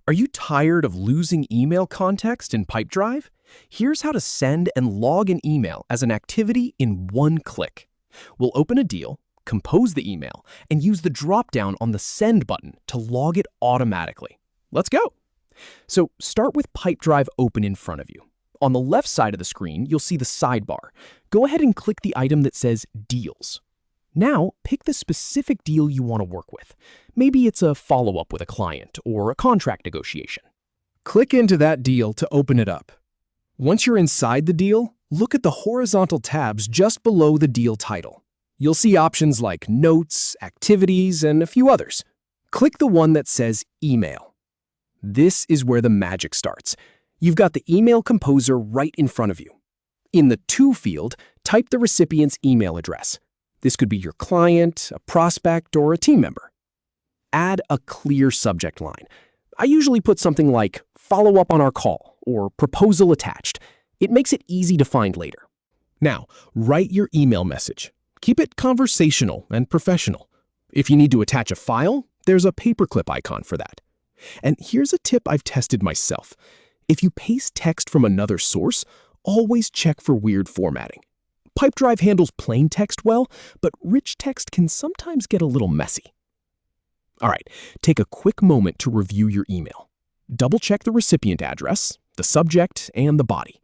Are you tired of losing email context in Pipedrive? Here's how to send and log an email as an activity in one click. We'll open a deal, compose the email, and use the drop-down on the Send button to log it automatically. Let's go. So start with Pipedrive open in front of you. On the left side of the screen, you'll see the sidebar. Go ahead and click the item that says Deals. Now, pick the specific deal you want to work with. Maybe it's a follow-up with a client or a contract negotiation. Click into that deal to open it up. Once you're inside the deal, look at the horizontal tabs just below the deal title. You'll see options like Notes, Activities, and a few others. Click the one that says Email. This is where the magic starts. You've got the email composer right in front of you. In the To field, type the recipient's email address. This could be your client, a prospect, or a team member. Add a clear subject line. I usually put something like follow up on our call or proposal attached. It makes it easy to find later. Now, write your email message. Keep it conversational and professional. If you need to attach a file, there's a paperclip icon for that. And here's a tip I've tested myself. If you paste text from another source, always check for weird formatting. Pipedrive handles plain text well, but rich text can sometimes get a little messy. All right, take a quick moment to review your email. Double-check the recipient address, the subject, and the body.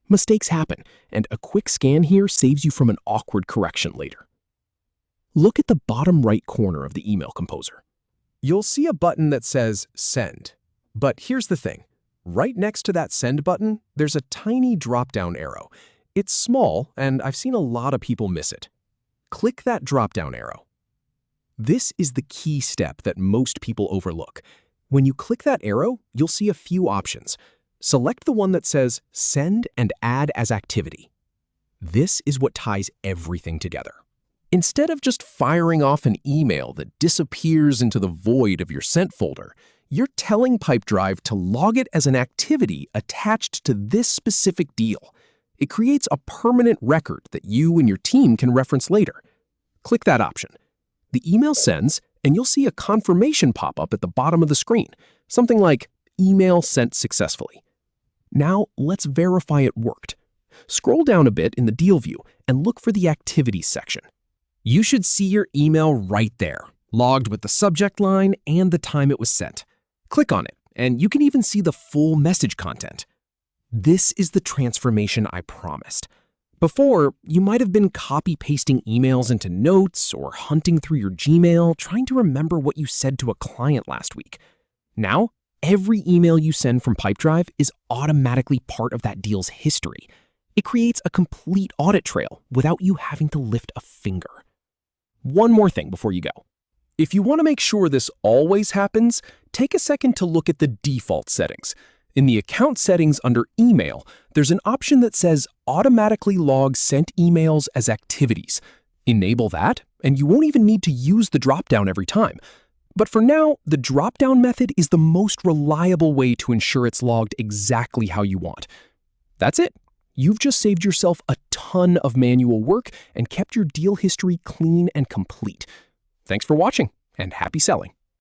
Mistakes happen, and a quick scan here saves you from an awkward correction later. Look at the bottom right corner of the email composer. You'll see a button that says Send. But here's the thing. Right next to that Send button, there's a tiny drop-down arrow. It's small, and I've seen a lot of people miss it. Click that drop-down arrow. This is the key step that most people overlook. When you click that arrow, you'll see a few options. Select the one that says Send and Add as Activity. This is what ties everything together. Instead of just firing off an email that disappears into the void of your sent folder, you're telling Pipedrive to log it as an activity attached to this specific deal. It creates a permanent record that you and your team can reference later. Click that option. The email sends, and you'll see a confirmation pop up at the bottom of the screen, something like Email Sent Successfully. Now, let's verify it worked. Scroll down a bit in the deal view and look for the Activities section. You should see your email right there, logged with the subject line and the time it was sent. Click on it, and you can even see the full message content. This is the transformation I promised. Before, you might have been copy-pasting emails into notes or hunting through your Gmail trying to remember what you said to a client last week. Now, every email you send from Pipedrive is automatically part of that deal's history. It creates a complete audit trail without you having to lift a finger. One more thing before you go. If you want to make sure this always happens, take a second to look at the default settings. In the account settings under Email, there's an option that says Automatically Log Sent Emails as Activities. Enable that, and you won't even need to use the dropdown every time. But for now, the dropdown method is the most reliable way to ensure it's logged exactly how you want. That's it. You've just saved yourself a ton of manual work and kept your deal history clean and complete. Thanks for watching, and happy selling.